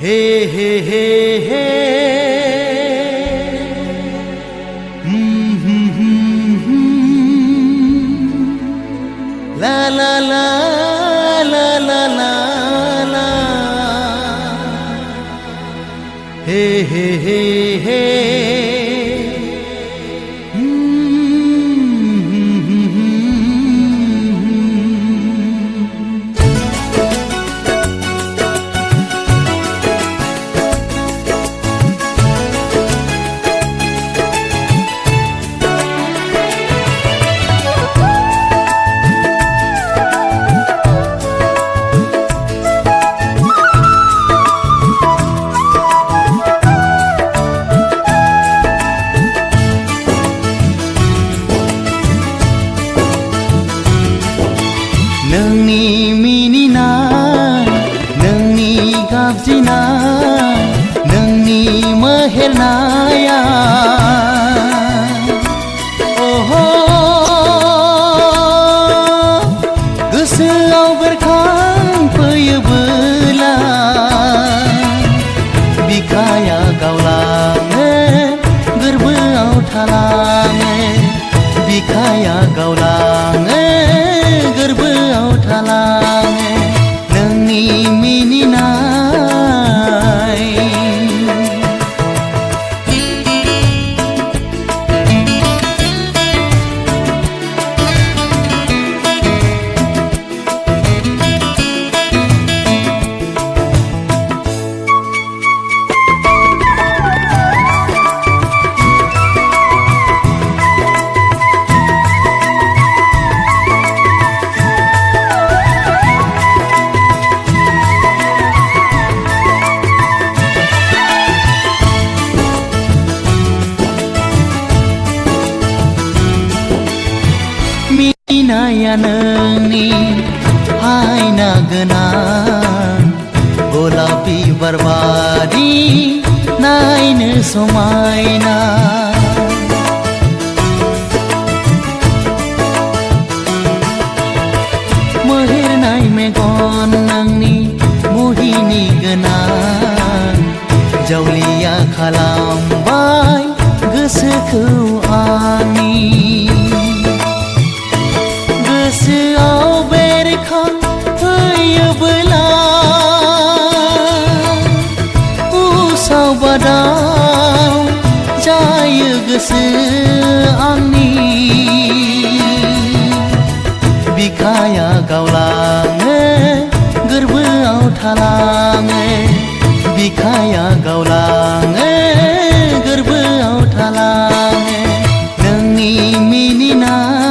हे हे हे हे ला ला ला ला ला ला ला हे हे हे हे नोंनि मिनिनाय नोंनि गाबज्रिनाय नोंनि मोहेरनाया ओहो गोसोआव बेरखांफैयोबोला बिखाया गावलाङो गोरबोआव थालाङो बिखाया गावलाङो गोरबोआव थालाङो नोंनि मिनिनाय मिनिनाया नोंनि हायना गोनां गलाप बिबार बादि नायनो समायना मोहेरनाय मेगन नोंनि मुहिनि गोनां जावलिया खालामबाय गोसोखौ आंनि गोसोआव बेरखांफैयोबोला उसाव बादाव जायो गोसो आंनि बिखाया गावलाङो गोरबोआव थालाङो बिखाया गावलाङो गोरबोआव थालाङो नोंनि मिनिनाय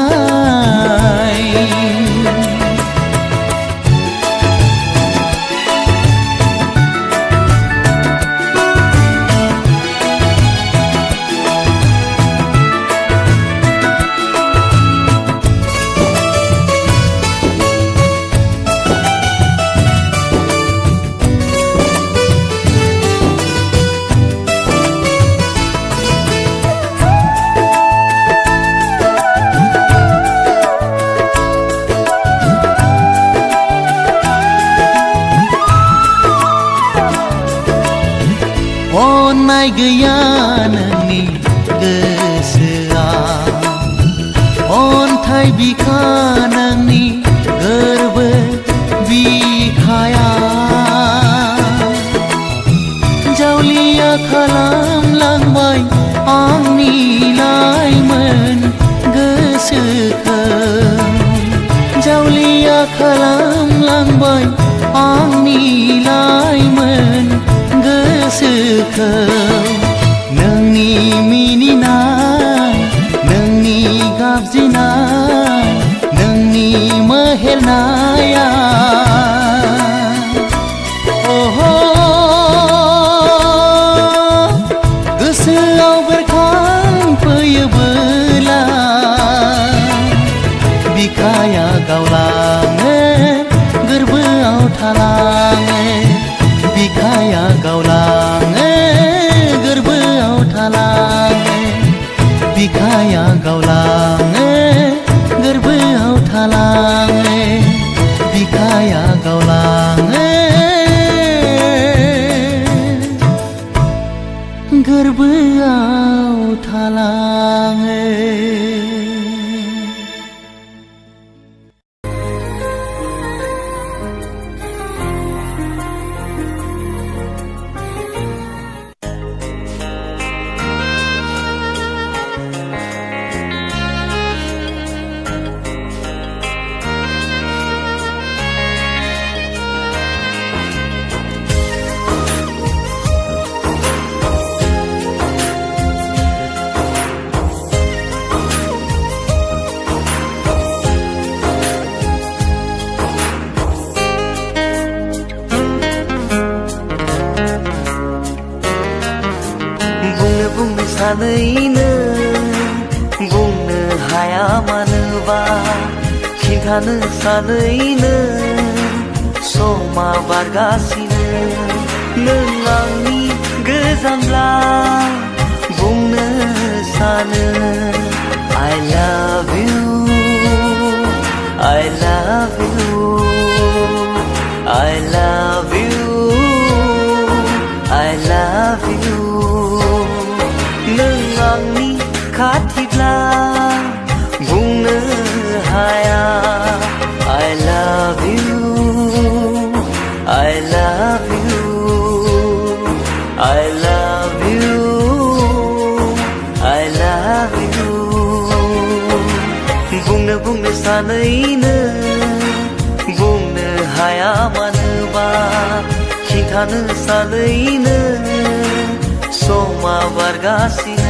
अन्नाय गैया नोंनि गोसोआ अन्थाइ बिखा नोंनि गोरबो बिखाया जावलिया खालामलांबाय आंनि लाइमोन गोसोखौ जावलिया खालामलांबाय आंनि लाइमोन गोसोखौ नोंनि मिनिनाय नोंनि गाबज्रिनाय नोंनि मोहेरनाया ओहो गोसोआव बेरखांफैयोबोला बिखाया गावलाङो गोरबोआव थालाङो बिखाया गावलाङो गोरबोआव थालाङो बिखाया गावलाङो गोरबोआव थालाङो सानैनो बुंनो हाया मानोबा खिन्थानो सानैनो समा बारगासिनो नों आंनि गोजानब्ला बुंनो सानो I love you I love you I love you I love you नों आंनि खाथिब्ला बुंनो हाया I love you I love you I love you I love you बुंनो सानैनो बुंनो हाया मानोबा खिन्थानो सानैनो समा बारगासिनो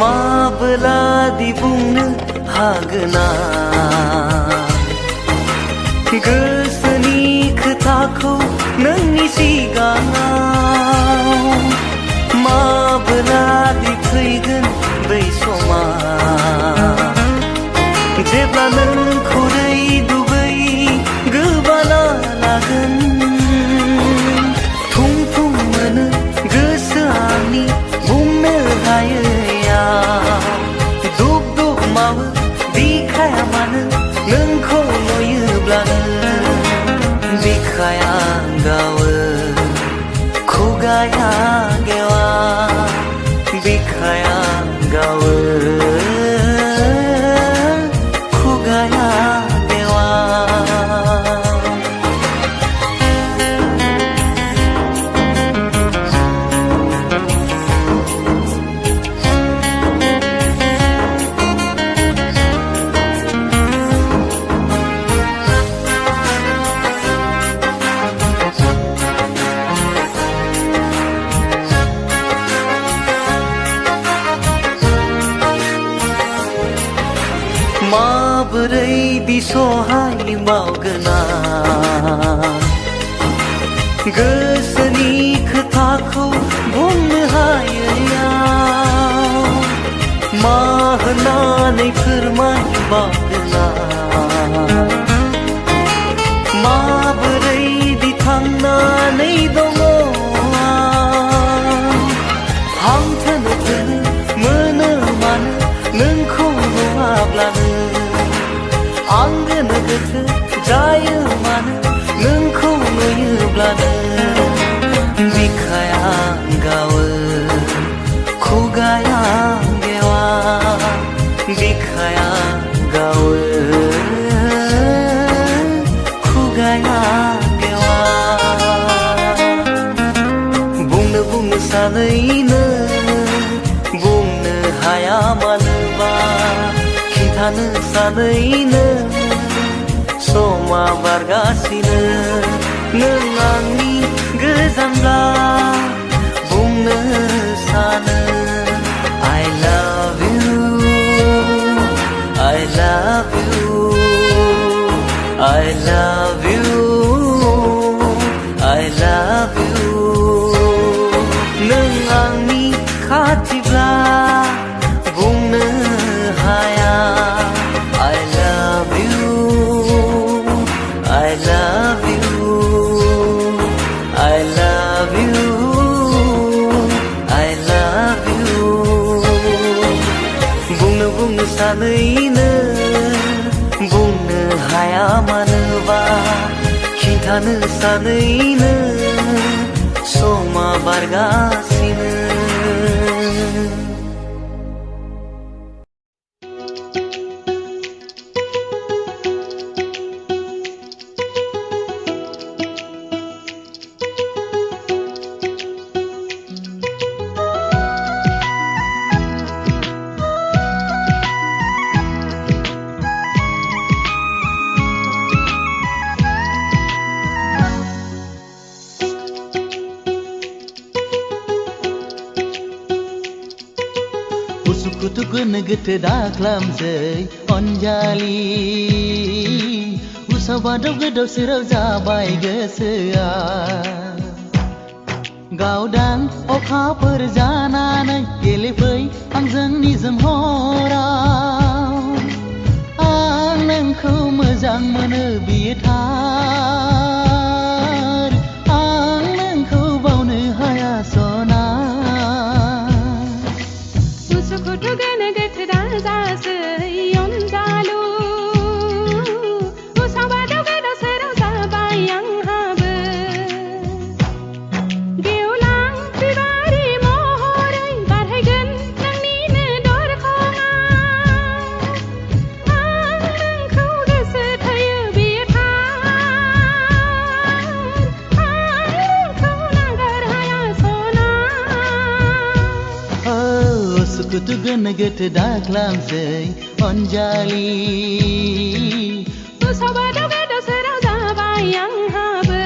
माबोलादि बुंनो हागोना गोसोनि खोथाखौ नोंनि सिगाङाव माबोलादि फैगोन बै समा जेब्ला नोंखौ दै दुबै गोबाना लागोन थुम थुम मोनो गोसो आंनि बुंनो हायो दुब दुब मावो बिखाया मानो नोंखौ नुयोब्लानो बिखाया गावो खुगाया गेवा बिखाया गावो खुगाया गेवा माबोरै बिसहाय मावगोना गोसोनि खोथाखौ बुंनो हायैया मा होननानै फोरमायबावगोना माबोरै थांनानै दङ हां थोनो थोनो मोनो मानो नोंखौ नुवाब्लानो आंगोनो गोथो जायो मानो नोंखौ नुयोब्लानो बिखाया गावो खुगाया गेवा बिखाया गावो खुगाया गेवा बुंनो सानैनो बुंनो हाया मानोबा खिन्थानो सानैनो समा बारगासिनो नों आंनि गोजानब्ला बुंनो सानो I love you I love you I love you I love you नों आंनि खाथिब्ला बुंनो हाया I love you I love you I love you I love you बुंनो सानैनो बुंनो हाया मानोबा खिन्थानो सानैनो समा बारगासिनो उसुखुथु गोनो गोथो दाख्लामसै अनजालि उसाव बादाव गोदाव सोराव जाबाय गोसोआ गावदां अखाफोर जानानै गेलेफै आंजों निजोम हराव आं नोंखौ मोजां मोनो बियो थार आं नोंखौ बावनो हाया सना उसुखुथु गोनो गोथो दाजासै अनजालु उसाव बादाव गोदाव सोराव जाबाय आंहाबो गेवलां बिबारि महरै बारहैगोन नोंनिनो दरखङाव आं नोंखौ गोसो थोयो बियो थार आं नोंखौ नागारहाया सना उसुखुथु गोनो गोथो दाख्लामसै अनजालि उसाव बादाव गोदाव सोराव जाबाय आंहाबो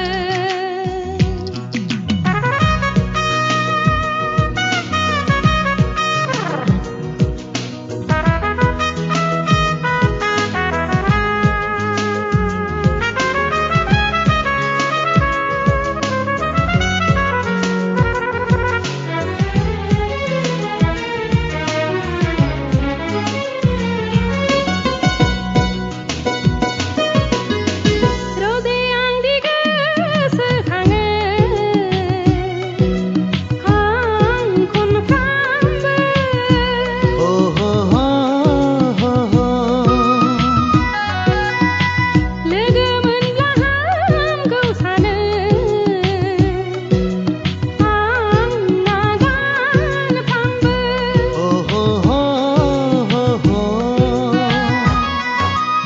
रोजे आंदि गोसोखाङो आं खनफ्रामबो लोगो मोनब्ला हामगौ सानो आं नागानफ्रामबो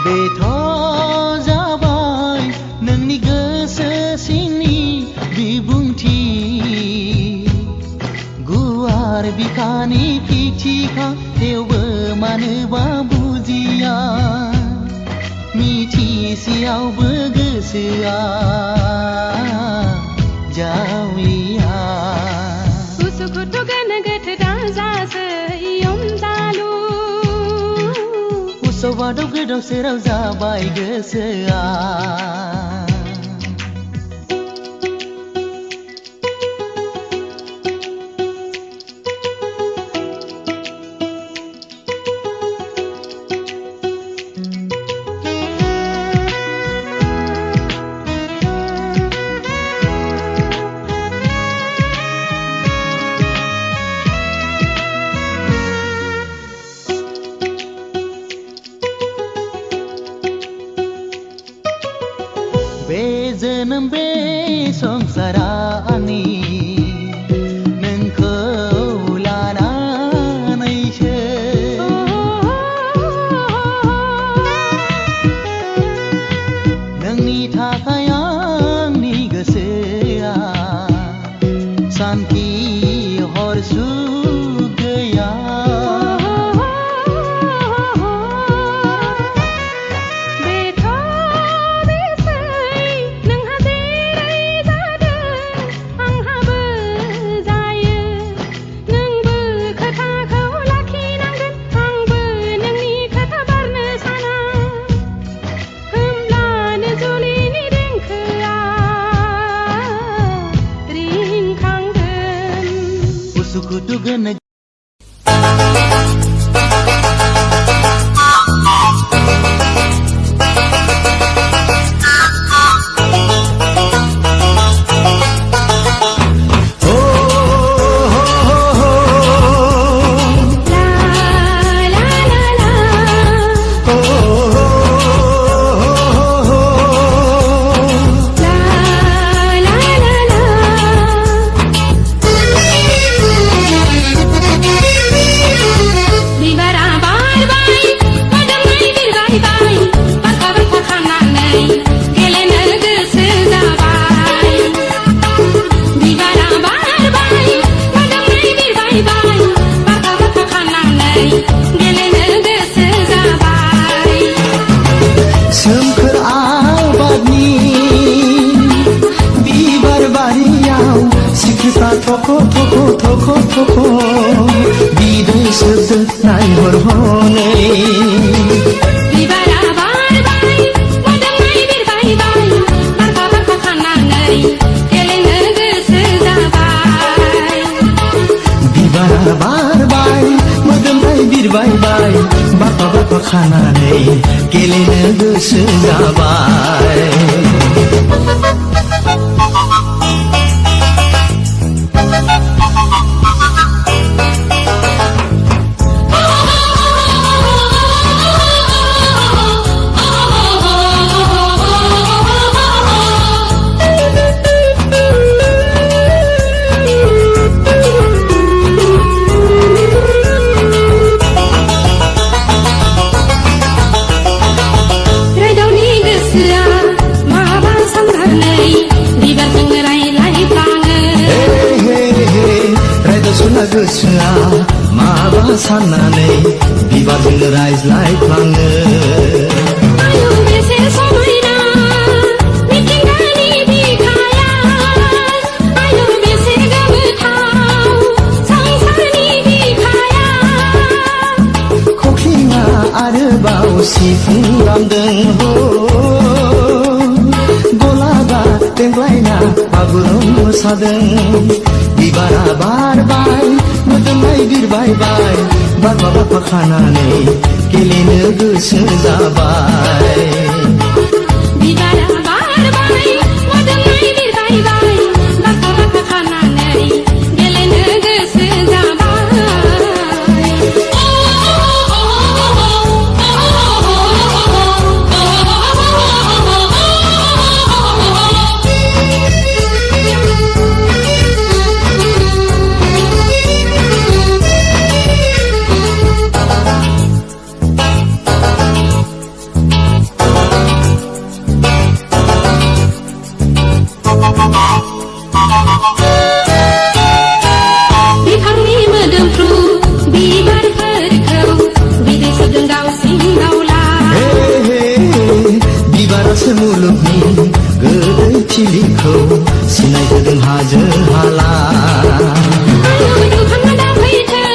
बेथ' जाबाय नोंनि गोसो सिंनि बिबुंथि गुवार बिखानि फिथिखा थेवबो मानोबा बुजिया मिथिसेयावबो गोसोआ जावलिया उसुखुथु गोनो गोथो दाजासै अनजालु उसाव बादाव गोदाव सोराव जाबाय गोसोआ बे जोनोम बे संसारा आंनि नोंखौ लानानैसो नोंनि थाखाय आंनि गोसोआ सान्थि हर सुख गैया बेथ' बेसै नोंहा जेरै जादों गोसो नायहरहनै बिबारा बारबाय मोदोमनाय बिरबायबाय बारफा बारफा खानानै गेलेनो गोसो जाबाय बिबारा बारबाय मोदोमनाय बिरबायबाय बारफा बारफा खानानै गेलेनो गोसो जाबाय रायदावनि गोसोआ माबा साननानै बिबारजों रायलायफ्लाङो रायदावसुला गोसोआ माबा साननानै बिबारजों रायज्लायफ्लाङो आयौ बेसे समायना मिथिंगानि बिखाया आयौ बेसे गोमोथाव संसारनि बिखाया खख्लिङा आरोबाव सिफुं दामदों हो गलाबा देंग्लायना बागुरुम मोसादों बिबारा बारबाय मोदोमनाय बिरबायबाय बारफा बारफा खानानै गेलेनो गोसो जाबाय बिबारा बारबाय मोदोमनाय बिरबायबाय बारफा बारफा खानानै गेलेनो गोसो बिफांनि मोदोमफ्रु बिबारफोरखौ बिदै सोबदों दाउसिन दाउला बिबारासो मुलुगनि गोदै थिलिखौ सिनायहोदों हाजो हाला आयौ दुफाङा दाफैथों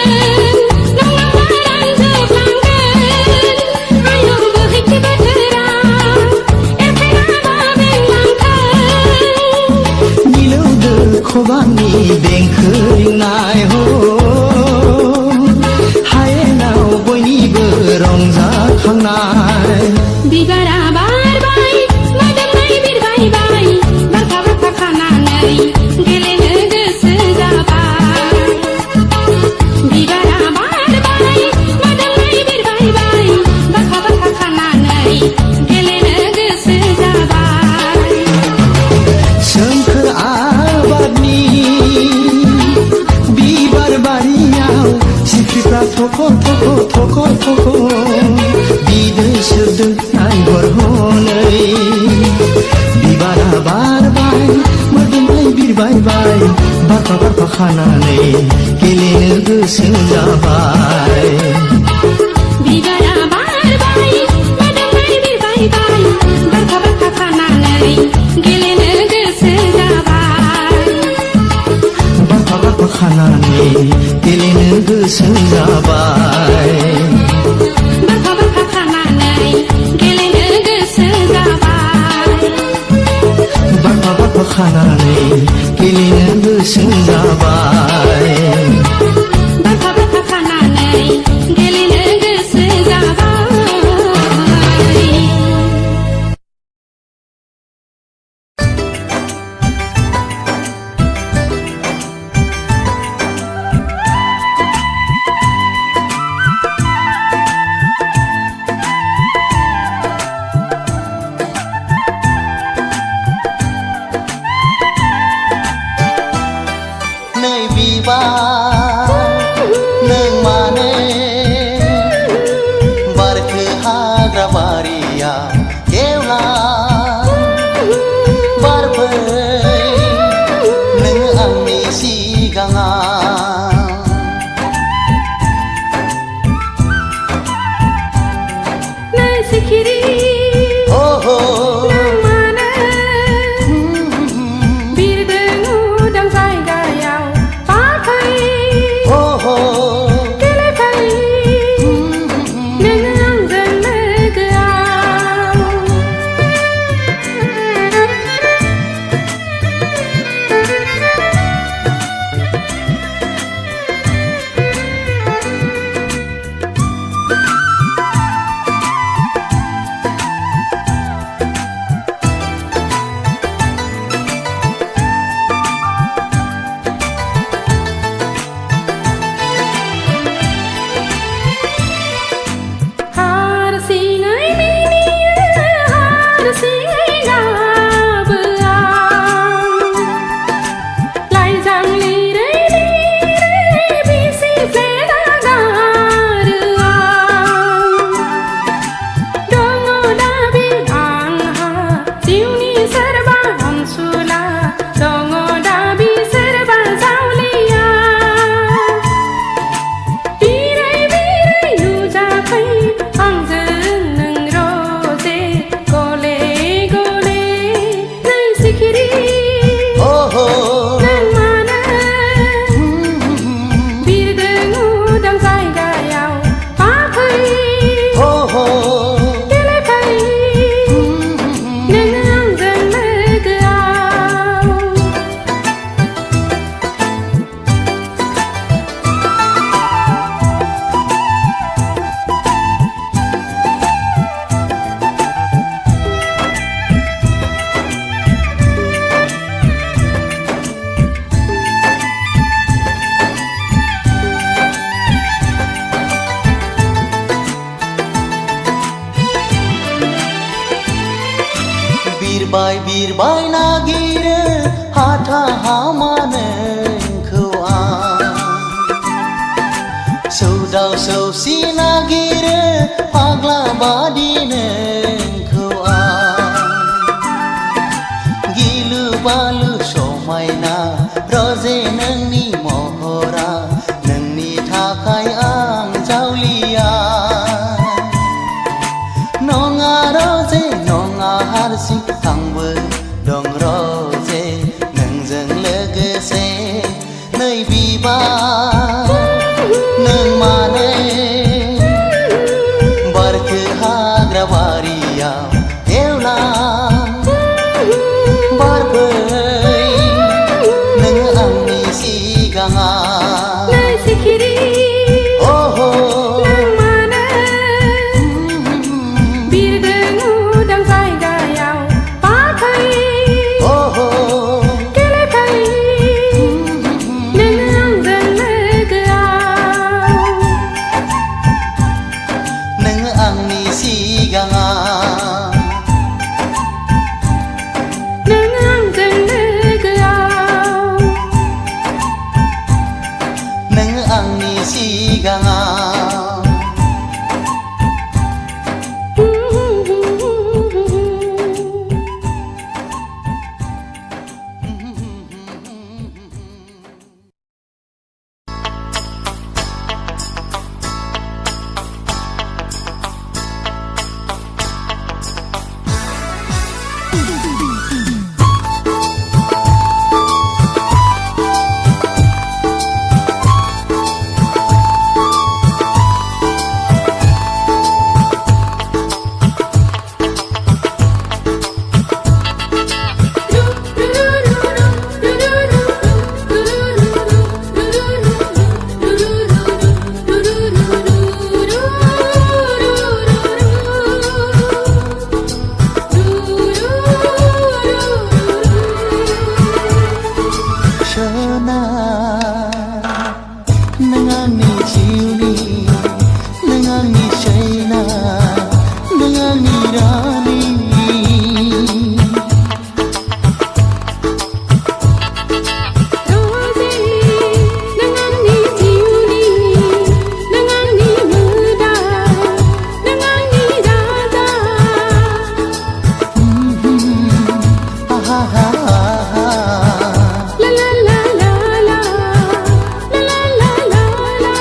नङाबा रानजोबलांगोन आयौ बोहैथि बोथोरा एरफेनाबा बेंलांथों मिलौदो खबामनि देंखो रिंनाय हो हायेनाव बयनिबो रंजाखांनाय बिबारा बारबाय मोदोमनाय बिरबायबाय बारफा बारफा खानानै गेलेनो गोसो जाबाय बिबारा बारबाय मोदोमनाय बिरबायबाय बारफा बारफा खानानै गेलेनो गोसो जाबाय सोमखोर आबादनि बिबार बारियाव सिख्रिफ्रा थख' थख' थख' थख' बिदै सोबदों नायहरहनै बिबारा बारबाय मोदोमनाय बिरबायबाय बारफा बारफा खानानै गेलेनो गोसो जाबाय बिबारा बारबाय मोदोमनाय बिरबायबाय बारफा बारफा खानानै गेलेनो गोसो जाबाय बारफा बारफा खानानै गेलेनो गोसो जाबाय बारफा बारफा खानानै गेलेनो गोसो जाबाय बारफा बारफा खानानै गेलेनो गोसो जाबाय बारफा बारफा खानानै गेलेनो गोसो जाबाय नै बिबार नों मानो बिरबाय नागिरो हाथा हामा नोंखौ आं सौदाव सौसि नागिरो फाग्ला बादि नोंखौ आं गिलु बालु समायना रजे नोंनि महरा नोंनि थाखाय आं जावलिया नङा रजे नङा हारसिं आंबो दं रजे नोंजों लोगोसे नै बिबार नों मानो बारखो हाग्रा बारियाव एवलां बारफै नों आंनि सिगाङाव सिखिरि ओहो नों मानो बिरदों उदां जायगायाव बारफै ओहो गेलेफै नों आंजों लोगोआव नों आंनि सिगाङाव नों आंजों लोगोआव नों आंनि सिगाङाव नों आंनि जिउनि नों आंनि सैना नों आंनि रानि रजे नों आंनि जिउनि नों आंनि मोदाय नों आंनि राजा हा हा हा ला ला ला ला ला ला ला ला ला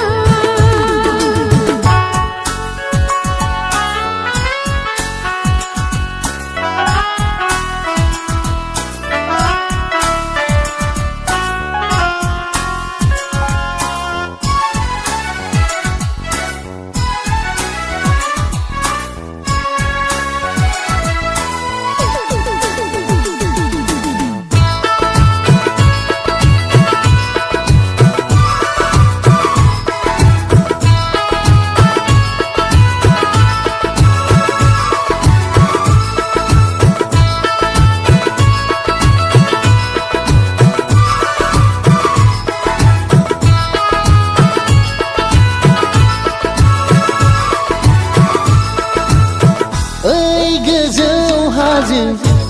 ओइ गोजौ हाजो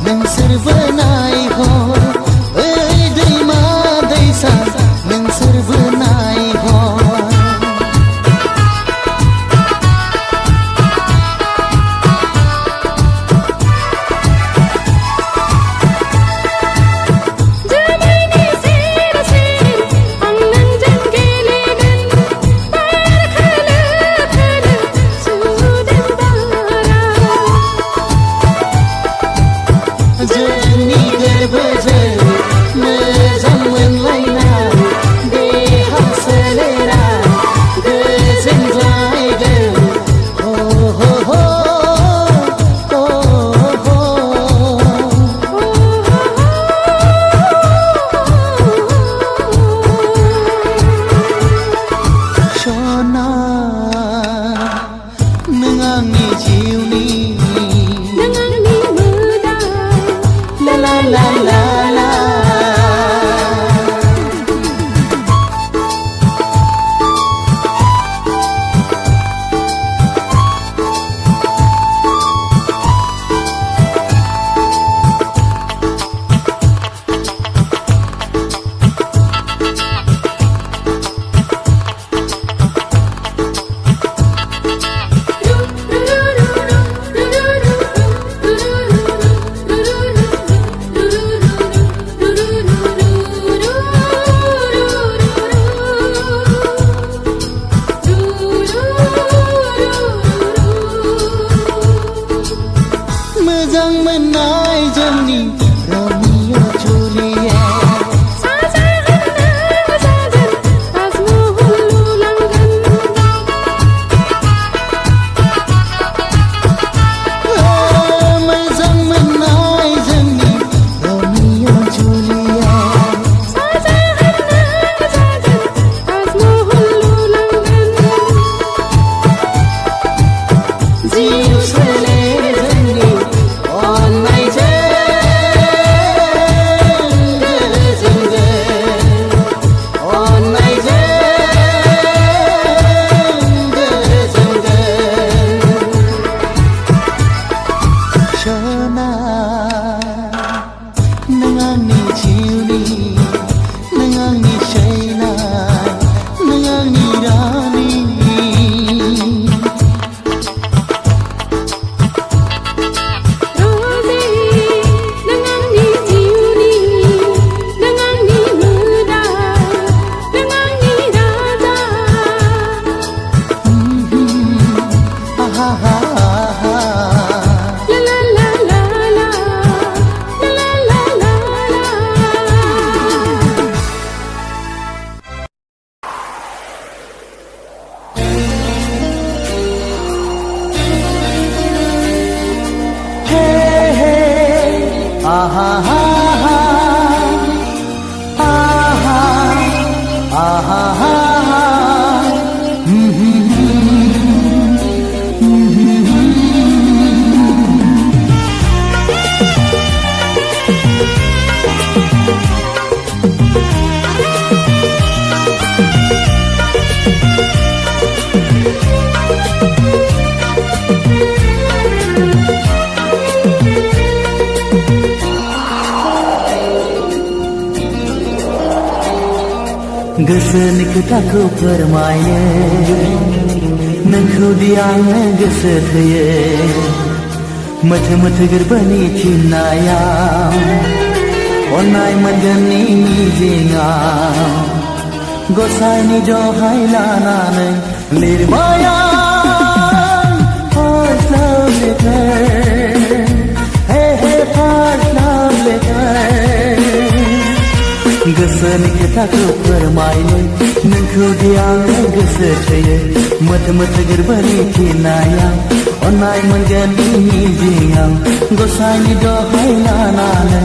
नोंसोरबो नायहर ओइ दैमा दैसा नोंसोरबो नायहर जोमैनि सेर सेर आं नोंजों गेलेगोन बार खोलो खोलो सुदेम बारा जोंनि aha aha aha aha aha गोसोनि खोथाखौ फोरमायनो नोंखौ दि आङो गोसो थोयो मोथो मोथो गोरबोनि थिननायाव अननाय मोनगोननि मिजिङाव गसाइनि दहाय लानानै लिरबाय आं first love letter hey hey first love letter गोसोनि खोथाखौ फोरमायनो नोंखौ दि आङो गोसो थोयो मोथो मोथो गोरबोनि थिननायाव अननाय मोनगोननि मिजिङाव गसाइनि दहाय लानानै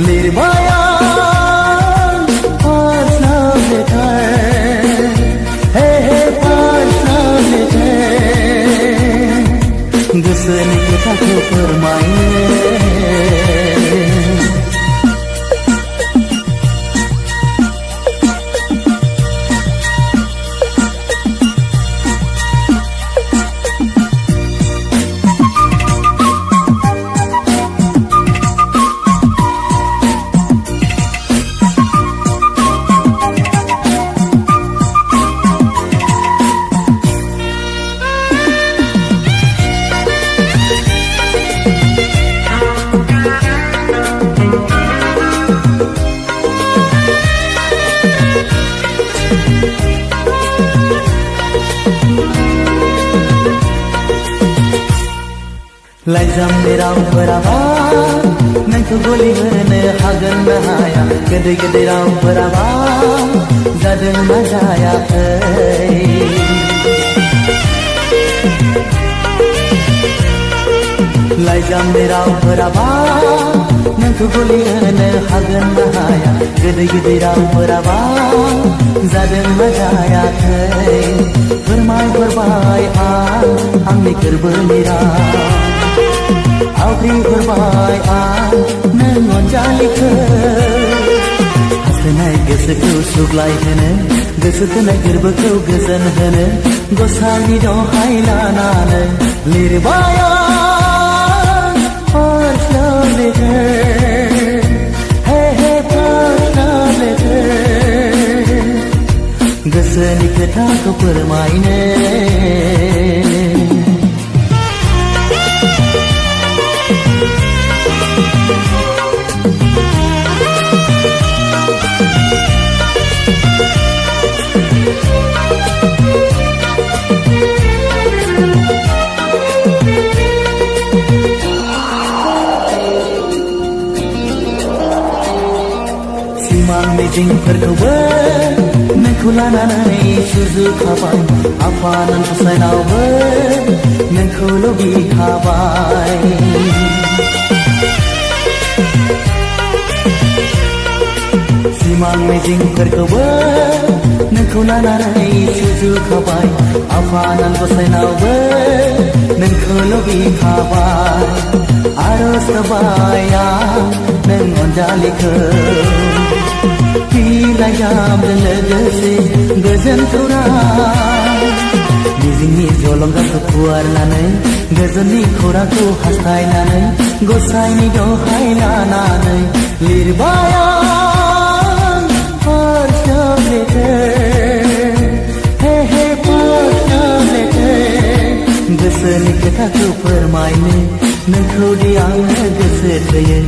लिरबाय आं first love letter hey hey first love letter गोसोनि खोथाखौ फोरमायनो लाइजामनि रावफोराबा नोंखौ गलि होनो हागोन ना हाया गोदै गोदै रावफोराबा जादों ना जायाखै लाइजामनि रावफोराबा नोंखौ गलि होनो हागोन ना हाया गोदै गोदै रावफोराबा जादों ना जायाखै फोरमायहरबाय आंनि गोरबोनि राव आवग्रिहरबाय आं नों अनजालिखौ हास्थायनाय गोसोखौ सुग्लायहोनो गोसो थोनाय गोरबोखौ गोजोन होनो गसाइनि दहाय लानानै लिरबाय आं first love letter hey hey first love letter गोसोनि खोथाखौ फोरमायनो सिमां मिजिंफोरखौबो नोंखौ लानानै सुजुखाबाय आफानान गसाइनावबो नोंखौ लुबैखाबाय सिमां मिजिंफोरखौबो नोंखौ लानानै सुजुखाबाय आफानान गसाइनावबो नोंखौ लुबैखाबाय आरज गाबबाय आं नों अनजालिखौ बिलाइजामजों लोगोसे गोजोन खौरां मिजिंनि जलंगाखौ फुवारनानै गोजोननि खौरांखौ हास्थायनानै गसाइनि दहाय लानानै लिरबाय आं first love letter hey hey first love letter गोसोनि खोथाखौ फोरमायनो नोंखौ दि आङो गोसो थोयो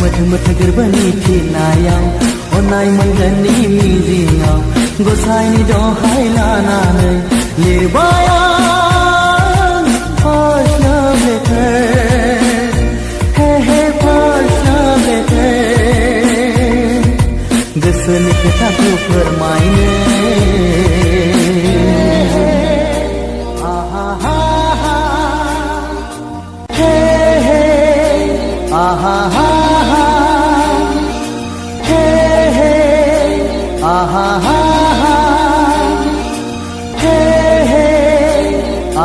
मोथो मोथो गोरबोनि थिननायाव अननाय मोनगोननि मिजिङाव गसाइनि दहाय लानानै लिरबाय आं first love letter hey hey first love letter गोसोनि खोथाखौ फोरमायनो aha aha hey hey aha aha आहा हा हा हे हे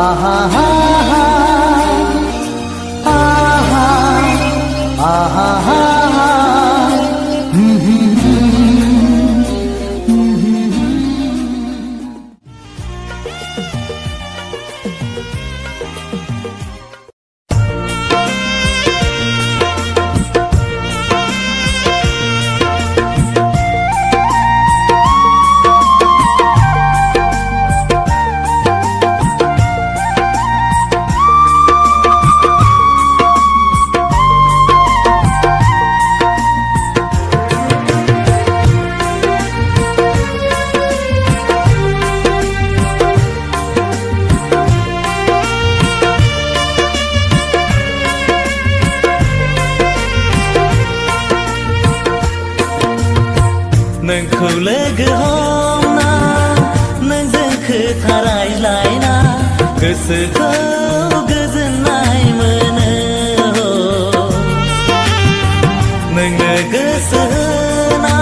आहा हा हा आहा आहा हा हा नोंखौ लोगो हमना नोंजों खोथा रायज्लायना गोसोखौ गोजोननाय मोनो नोंनो गोसो होना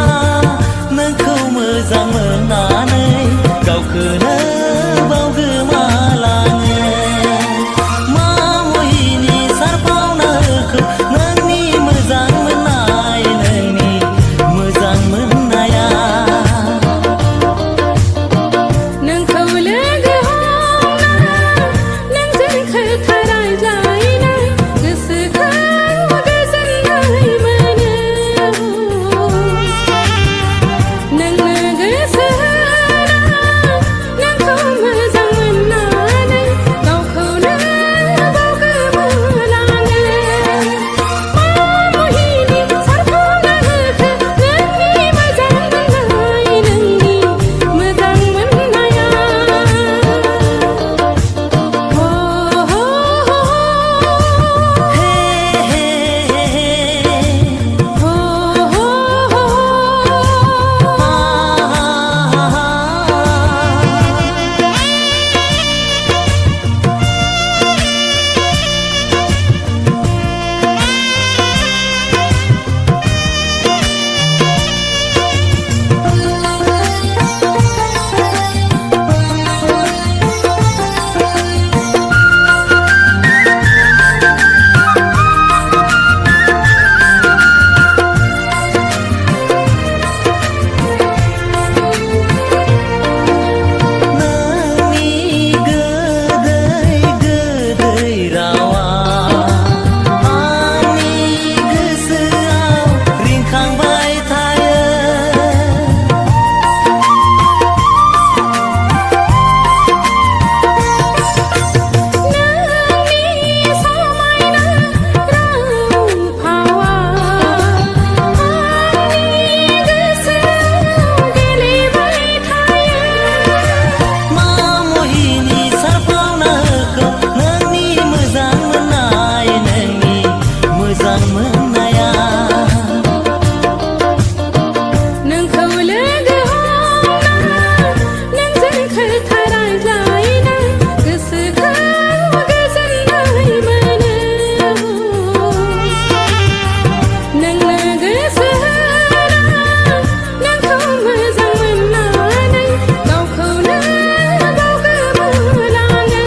नोंखौ मोजां मोननानै गावखौनो बावगोमालाङो मा मुहिनि सारफावनाखौ नोंनि मोजां मोननाय नोंनि मोजां मोननाया नोंखौ लोगो हमना नोंजों खोथा रायज्लायना गोसोखौ गोजोननाय मोनो नोंनो गोसो होना नोंखौ मोजां मोननानै गावखौनो बावगोमालाङो मा मुहिनि सारफावनाखौ नोंनि मोजां मोननाय नोंनि मोजां मोननाया हो हो हे हे हे हो हो नोंनि गोदै गोदै रावा आंनि गोसोआव रिंखांबाय थायो नोंनि समायना राव फावा आंनि गोसोआव गेलेबाय थायो मा मुहिनि सारफावनाखौ नोंनि मोजां मोननाय नोंनि मोजां मोननाया नोंखौ लोगो हमना नोंजों खोथा रायज्लायना गोसोखौ गोजोननाय मोनो नोंनो गोसो होना नोंखौ मोजां मोननानै गावखौनो बावगोमालाङो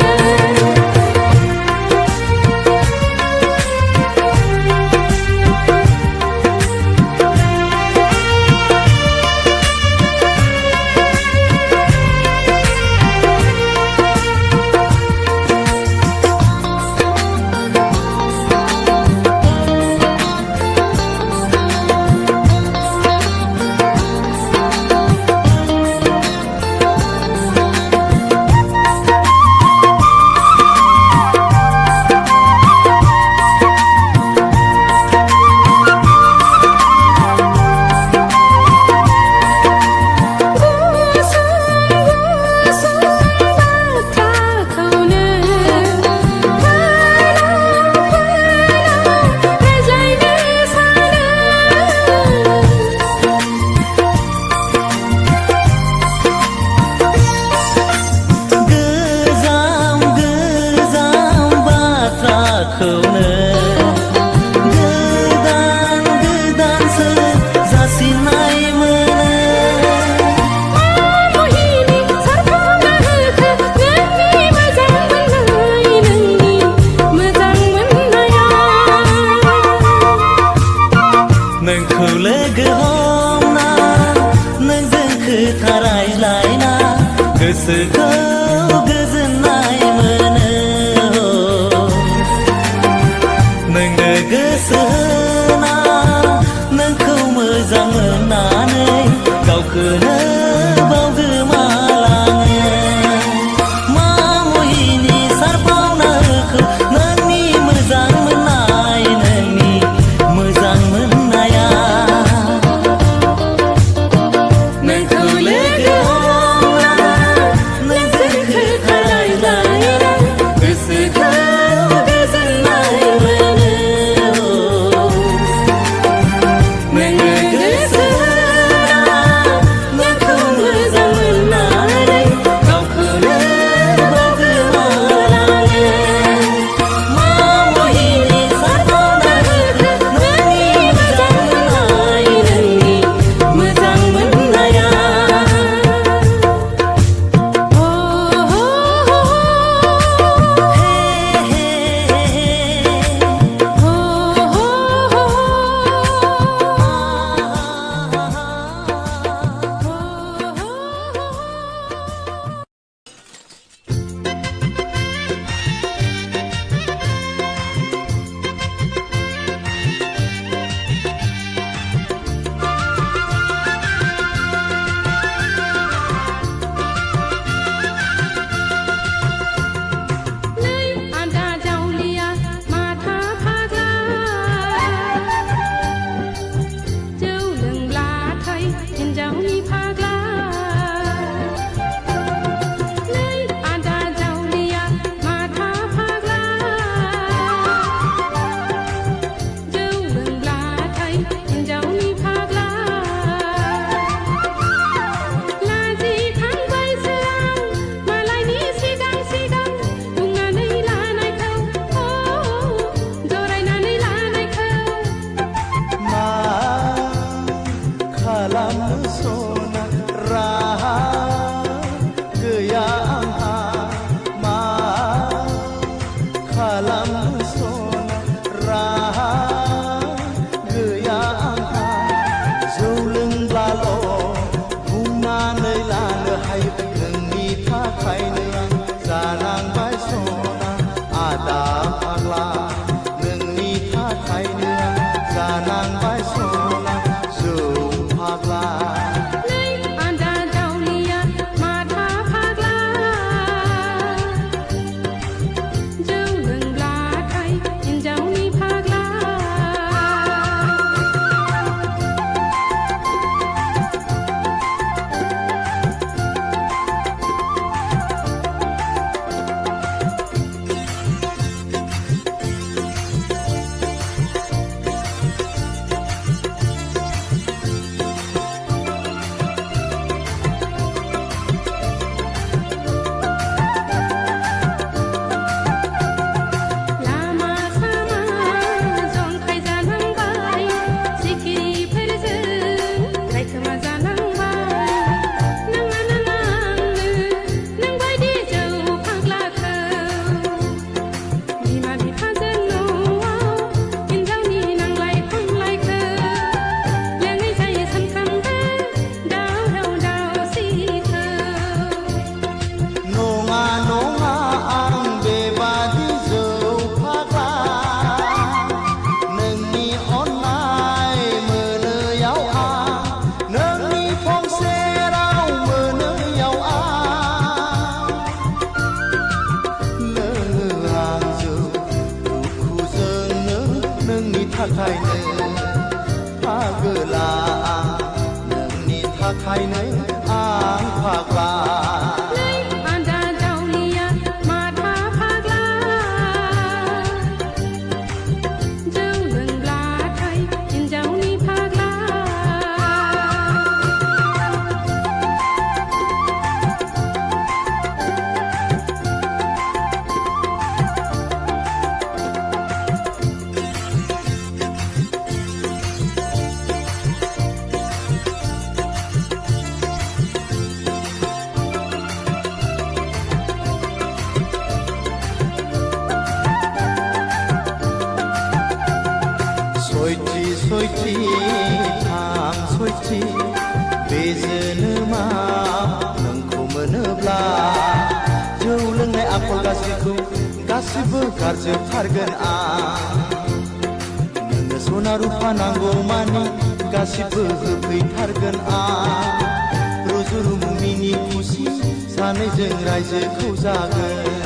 थाखायनो फागोला नोंनि थाखायनो आं फाग्ला नै आदा दावलिया माथा फाग्ला जौ लोंब्लाथाय हिन्जावनि फाग्ला सयथि थां सयथि बे जोनोमाव नोंखौ मोनोब्ला जौ लोंनाय आखल गाज्रिखौ गासिबो गारजोबथारगोन आं नोंनो सना रुफा नांगौ मानि गासिबो होफैथारगोन आं रुजु रुमु मिनि खुसि सानैजों रायजोखौ जागोन